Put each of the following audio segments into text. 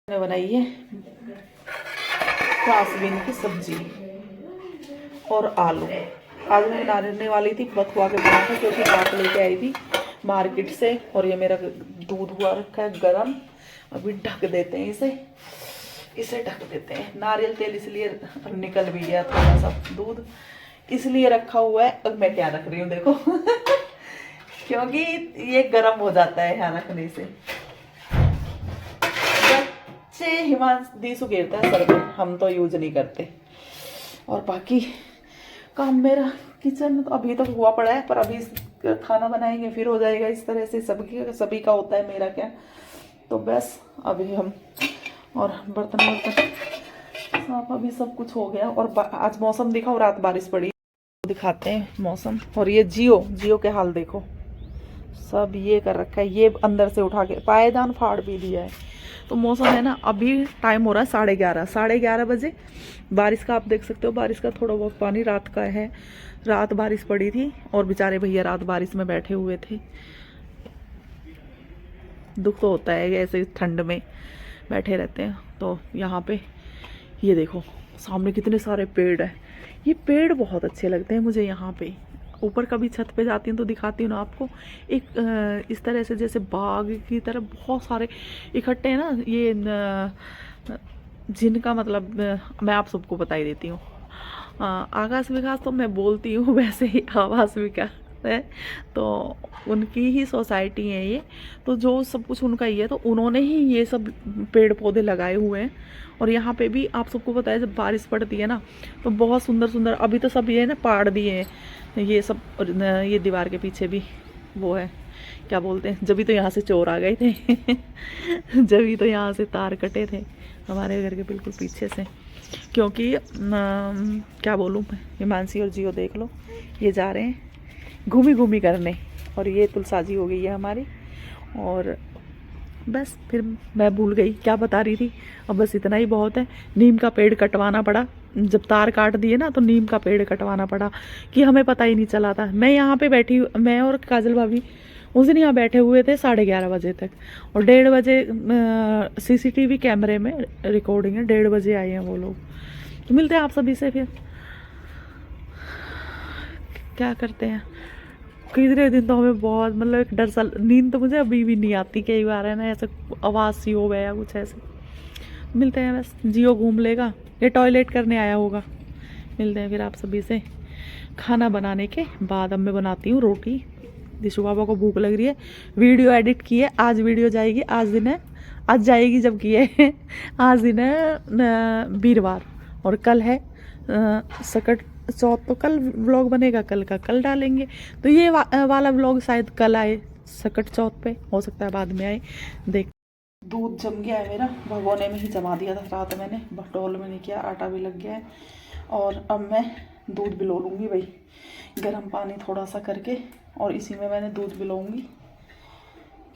मैंने बनाई है फ्रांसबीन की सब्जी और आलू। आज मैं बनाने वाली थी बथुआ के बना था, क्योंकि रात लेके आई थी मार्केट से। और ये मेरा दूध हुआ रखा है गरम। अभी ढक देते हैं इसे ढक देते हैं। नारियल तेल इसलिए निकल भी गया थोड़ा सा दूध, इसलिए रखा हुआ है। अब मैं क्या रख रही हूँ देखो क्योंकि ये गर्म हो जाता है यहाँ रखने से। हिमांशी सुखेरता है सर में, हम तो यूज नहीं करते। और बाकी काम मेरा किचन तो अभी तक हुआ पड़ा है, पर अभी खाना बनाएंगे फिर हो जाएगा। इस तरह से सभी का होता है, मेरा क्या। तो बस अभी हम और बर्तन साफ, अभी सब कुछ हो गया। और आज मौसम दिखाओ, रात बारिश पड़ी, दिखाते हैं मौसम। और ये जियो के हाल देखो, सब ये कर रखा है। ये अंदर से उठा के पायदान फाड़ भी दिया है। तो मौसम है ना, अभी टाइम हो रहा है 11:30 बजे। बारिश का आप देख सकते हो, बारिश का थोड़ा बहुत पानी रात का है। रात बारिश पड़ी थी और बेचारे भैया रात बारिश में बैठे हुए थे। दुख तो होता है, ऐसे ठंड में बैठे रहते हैं। तो यहाँ पे ये देखो सामने कितने सारे पेड़ हैं। ये पेड़ बहुत अच्छे लगते हैं मुझे। यहाँ पे ऊपर कभी छत पे जाती हूँ तो दिखाती हूँ ना आपको। एक इस तरह से जैसे बाग की तरह बहुत सारे इकट्ठे हैं ना। ये जिनका मतलब मैं आप सबको बता ही देती हूँ। आकाश विकास तो मैं बोलती हूँ, वैसे ही आवास विकास है, तो उनकी ही सोसाइटी है ये। तो जो सब कुछ उनका ही है, तो उन्होंने ही ये सब पेड़ पौधे लगाए हुए हैं। और यहाँ पे भी आप सबको पता है, जब बारिश पड़ती है ना तो बहुत सुंदर सुंदर, अभी तो सब ये ना पाड़ दिए हैं ये सब। और ये दीवार के पीछे भी वो है, क्या बोलते हैं, जब भी तो यहाँ से चोर आ गए थे जब भी तो यहाँ से तार कटे थे हमारे घर के बिल्कुल पीछे से। क्योंकि क्या बोलूँ, हिमांशी और जियो देख लो, ये जा रहे हैं घूमी करने। और ये तुलसाजी हो गई है हमारी। और बस फिर मैं भूल गई क्या बता रही थी। अब बस इतना ही बहुत है। नीम का पेड़ कटवाना पड़ा, जब तार काट दिए ना तो नीम का पेड़ कटवाना पड़ा, कि हमें पता ही नहीं चला था। मैं यहाँ पे बैठी, मैं और काजल भाभी उस दिन यहाँ बैठे हुए थे 11:30 बजे तक। और 1:30 बजे CCTV कैमरे में रिकॉर्डिंग है, 1:30 बजे आए हैं वो लोग। तो मिलते हैं आप सभी से फिर, क्या करते हैं। कितने दिन तो हमें बहुत मतलब एक डर सा, नींद तो मुझे अभी भी नहीं आती। कई बार है ना ऐसे आवाज़ सी हो गया कुछ ऐसे। मिलते हैं, बस जियो घूम लेगा, ये टॉयलेट करने आया होगा। मिलते हैं फिर आप सभी से खाना बनाने के बाद। अब मैं बनाती हूँ रोटी। दिशु बाबा को भूख लग रही है। वीडियो एडिट की है, आज वीडियो जाएगी। आज दिन है, आज जाएगी जब की है आज दिन है वीरवार, और कल है सकट चौथ। तो कल व्लॉग बनेगा, कल का कल डालेंगे। तो ये वाला व्लॉग शायद कल आए, सकट चौथ पे, हो सकता है बाद में आए, देख। दूध जम गया है मेरा, भगोने में ही जमा दिया था रात मैंने, भटोल में नहीं किया, आटा भी लग गया है। और अब मैं दूध बिलो लूँगी भाई, गर्म पानी थोड़ा सा करके, और इसी में मैंने दूध बिलोऊँगी।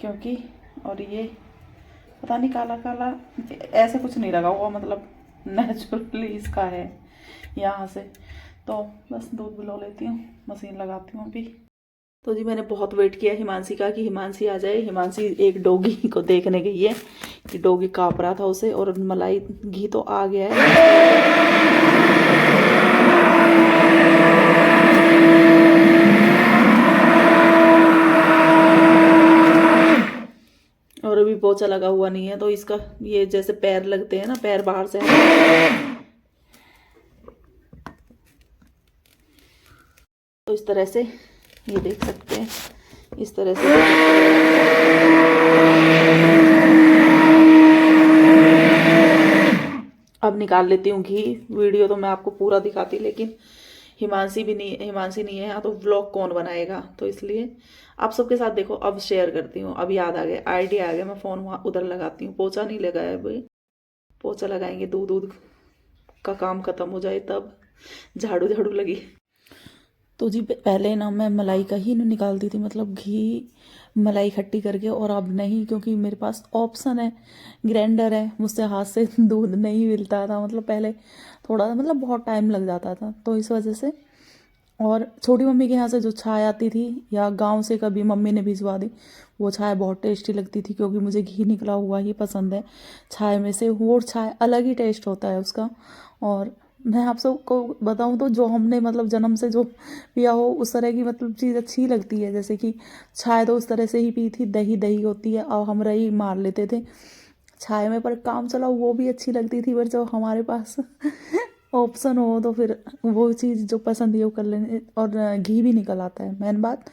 क्योंकि और ये पता नहीं काला काला ऐसे कुछ नहीं लगा हुआ, मतलब नेचुरली इसका है यहाँ से। तो बस दूध बिलो लेती हूँ, मशीन लगाती हूँ अभी। तो जी मैंने बहुत वेट किया हिमांशी का, कि हिमांशी आ जाए। हिमांशी एक डॉगी को देखने गई है कि डॉगी काँप रहा था उसे, और मलाई घी तो आ गया है। और अभी पोछा लगा हुआ नहीं है, तो इसका ये जैसे पैर लगते हैं ना, पैर बाहर से तो इस तरह से ये देख सकते हैं, इस तरह से। अब निकाल लेती हूँ घी। वीडियो तो मैं आपको पूरा दिखाती, लेकिन हिमांशी नहीं है यहाँ, तो व्लॉग कौन बनाएगा। तो इसलिए आप सबके साथ देखो, अब शेयर करती हूँ। अब याद आ गया, आइडिया आ गया, मैं फ़ोन वहाँ उधर लगाती हूँ। पोछा नहीं लगाया भाई, पोछा लगाएंगे दूध का काम ख़त्म हो जाए तब झाड़ू लगी। तो जी पहले ना मैं मलाई का ही निकालती थी, मतलब घी मलाई इकट्ठी करके। और अब नहीं, क्योंकि मेरे पास ऑप्शन है, ग्राइंडर है, मुझसे हाथ से दूध नहीं मिलता था। मतलब पहले थोड़ा मतलब बहुत टाइम लग जाता था, तो इस वजह से और छोटी मम्मी के यहाँ से जो चाय आती थी या गांव से कभी मम्मी ने भिजवा दी, वो चाय बहुत टेस्टी लगती थी, क्योंकि मुझे घी निकला हुआ ही पसंद है चाय में से। वो चाय अलग ही टेस्ट होता है उसका। और मैं आप सबको बताऊं तो जो हमने मतलब जन्म से जो पिया हो उस तरह की मतलब चीज़ अच्छी लगती है। जैसे कि चाय तो उस तरह से ही पी थी, दही दही होती है और हम रही मार लेते थे चाय में, पर काम चलाओ वो भी अच्छी लगती थी। पर जब हमारे पास ऑप्शन हो तो फिर वो चीज़ जो पसंद है वो कर लेने। और घी भी निकल आता है, मेन बात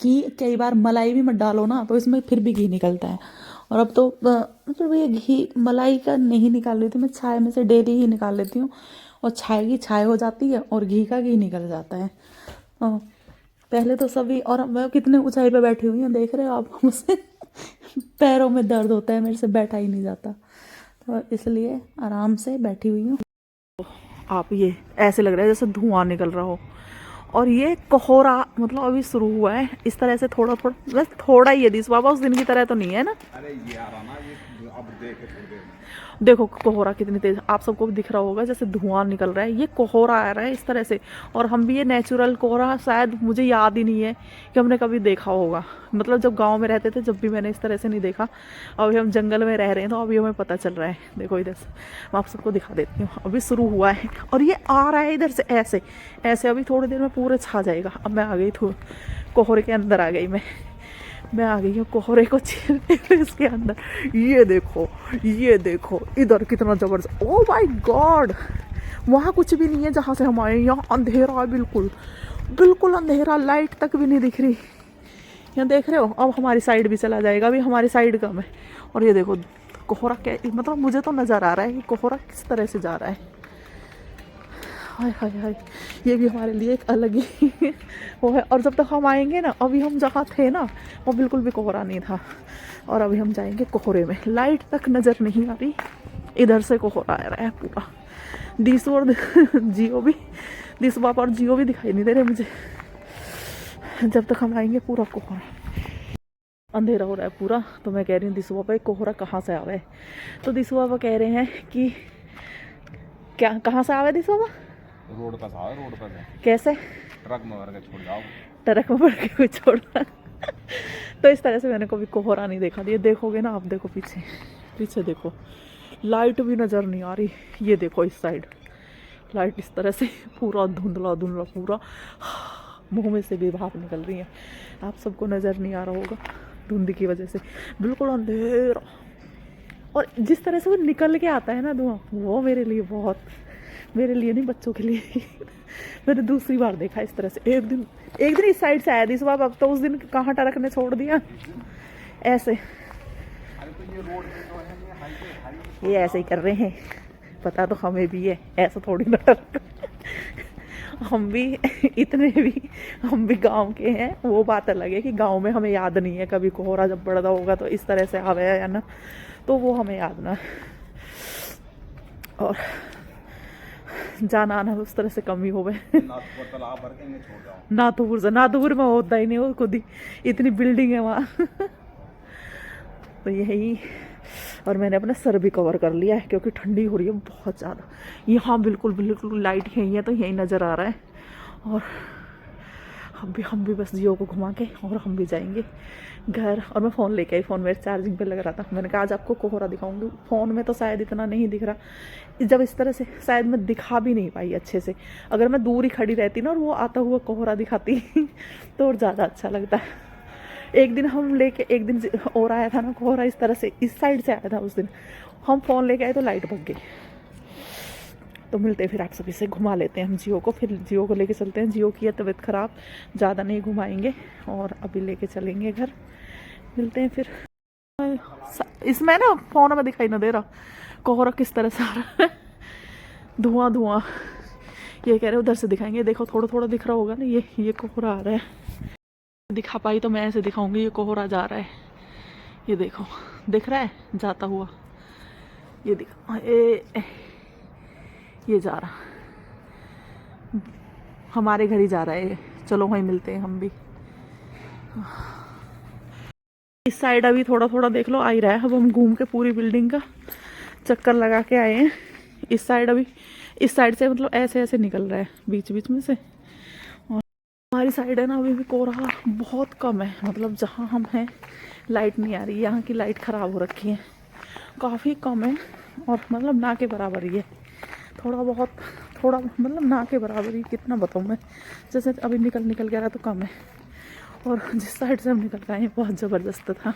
कि कई बार मलाई भी मत डालो ना तो इसमें फिर भी घी निकलता है। और अब तो मतलब ये घी मलाई का नहीं निकाल लेती मैं, चाय में से डेली ही निकाल लेती हूँ, और चाय की चाय हो जाती है और घी का घी निकल जाता है। पहले तो सभी, और मैं कितने ऊंचाई पे बैठी हुई हूँ देख रहे हो आप मुझसे पैरों में दर्द होता है, मेरे से बैठा ही नहीं जाता, तो इसलिए आराम से बैठी हुई हूँ। आप ये ऐसे लग रहा है जैसे धुआं निकल रहा हो। और ये कोहरा मतलब अभी शुरू हुआ है इस तरह से, थोड़ा थोड़ा, बस थोड़ा ही है दिस बाबा, उस दिन की तरह तो नहीं है ना। अरे ये आ रहा ना, ये अब देखे थोड़ी देर में। देखो कोहरा कितनी तेज, आप सबको दिख रहा होगा जैसे धुआं निकल रहा है, ये कोहरा आ रहा है इस तरह से। और हम भी ये नेचुरल कोहरा शायद मुझे याद ही नहीं है कि हमने कभी देखा होगा। मतलब जब गांव में रहते थे जब भी मैंने इस तरह से नहीं देखा। अभी हम जंगल में रह रहे हैं तो अभी हमें पता चल रहा है। देखो इधर से मैं आप सबको दिखा देती हूँ, अभी शुरू हुआ है और ये आ रहा है इधर से ऐसे ऐसे। अभी थोड़ी देर में पूरे छा जाएगा। अब मैं आ गई कोहरे के अंदर आ गई, मैं आ गई हूँ कोहरे को चीरने में इसके अंदर। ये देखो इधर कितना जबरदस्त, ओ माय गॉड। वहाँ कुछ भी नहीं है जहाँ से हम आए, यहाँ अंधेरा है, बिल्कुल बिल्कुल अंधेरा, लाइट तक भी नहीं दिख रही। यहाँ देख रहे हो, अब हमारी साइड भी चला जाएगा, अभी हमारी साइड कम है। और ये देखो कोहरा क्या, मतलब मुझे तो नज़र आ रहा है कि कोहरा किस तरह से जा रहा है। हाय हाय हाय, ये भी हमारे लिए एक अलग ही वो है। और जब तक हम आएंगे ना, अभी हम जहाँ थे ना वो बिल्कुल भी कोहरा नहीं था, और अभी हम जाएंगे कोहरे में, लाइट तक नज़र नहीं आ रही, इधर से कोहरा आ रहा है पूरा। दिसू और जियो भी, दिसू पापा और जियो भी दिखाई नहीं दे रहे मुझे। जब तक हम आएंगे पूरा कोहरा, अंधेरा हो रहा है पूरा। तो मैं कह रही हूँ दिसू पापा कोहरा कहाँ से आवे, तो दिसू पापा कह रहे हैं कि क्या कहाँ से आवे दिसू पापा, रोड पर था, रोड पर है। कैसे, ट्रक में भर के छोड़ जाओ, ट्रक में भर के कोई छोड़ना तो इस तरह से मैंने कभी कोहरा नहीं देखा। ये देखोगे ना आप, देखो पीछे पीछे देखो, लाइट भी नज़र नहीं आ रही। ये देखो इस साइड लाइट इस तरह से पूरा धुंधला धुंधला, पूरा मुंह में से भी भाप निकल रही है। आप सबको नज़र नहीं आ रहा होगा धुंध की वजह से, बिल्कुल अंधेरा। और जिस तरह से वो निकल के आता है ना धुआं, वो मेरे लिए बहुत, मेरे लिए नहीं बच्चों के लिए मैंने दूसरी बार देखा इस तरह से। एक दिन इस साइड से आया था इस बार, अब तो उस दिन कहाँ ट्रक ने छोड़ दिया ऐसे। ये ऐसे ही कर रहे हैं, पता तो हमें भी है, ऐसा थोड़ी ना ट्रक हम भी इतने भी, हम भी गांव के हैं। वो बात अलग है कि गांव में हमें याद नहीं है कभी कोहरा जब बढ़ता होगा तो इस तरह से आवे है ना, तो वो हमें याद ना। और जाना आना उस तरह से कम ही हो गए। नाथुपुर में होता ही नहीं, वो खुद ही इतनी बिल्डिंग है वहाँ तो यही। और मैंने अपना सर भी कवर कर लिया है क्योंकि ठंडी हो रही है बहुत ज़्यादा। यहाँ बिल्कुल बिल्कुल लाइट यही है तो यही नज़र आ रहा है। और हम भी बस जियो को घुमा के और हम भी जाएंगे घर। और मैं फ़ोन लेके आई, फ़ोन मेरे चार्जिंग पे लग रहा था। मैंने कहा आज आपको कोहरा दिखाऊंगी, फ़ोन में तो शायद इतना नहीं दिख रहा, जब इस तरह से शायद मैं दिखा भी नहीं पाई अच्छे से। अगर मैं दूर ही खड़ी रहती ना और वो आता हुआ कोहरा दिखाती तो और ज़्यादा अच्छा लगता है। एक दिन हम लेके, एक दिन और आया था ना कोहरा इस तरह से, इस साइड से आया था उस दिन। हम फ़ोन लेके आए तो लाइट भग गई। तो मिलते हैं फिर, आप सभी से घुमा लेते हैं हम जियो को, फिर जियो को लेके चलते हैं। जियो की है तबीयत ख़राब, ज़्यादा नहीं घुमाएंगे और अभी लेके चलेंगे घर। मिलते हैं फिर। इसमें ना फ़ोन में दिखाई ना दे रहा कोहरा किस तरह से आ रहा है, धुआं धुआं। ये कह रहे उधर से दिखाएंगे, देखो थोड़ा थोड़ा दिख रहा होगा ना, ये कोहरा आ रहा है। दिखा पाई तो मैं ऐसे दिखाऊंगी, ये कोहरा जा रहा है, ये देखो दिख रहा है जाता हुआ, ये दिखा ये जा रहा, हमारे घर ही जा रहा है। चलो वहीं मिलते हैं हम भी। इस साइड अभी थोड़ा थोड़ा देख लो आ ही रहा है। अब हम घूम के पूरी बिल्डिंग का चक्कर लगा के आए हैं। इस साइड अभी, इस साइड से मतलब ऐसे ऐसे निकल रहा है बीच बीच में से, हमारी साइड है ना अभी भी कोहरा बहुत कम है, मतलब जहाँ हम हैं लाइट नहीं आ रही, यहाँ की लाइट ख़राब हो रखी है, काफ़ी कम है और मतलब ना के बराबर ही है, थोड़ा बहुत, थोड़ा मतलब ना के बराबर ही, कितना बताऊँ मैं, जैसे अभी निकल के आ रहा तो कम है, और जिस साइड से हम निकल के आए बहुत ज़बरदस्त था।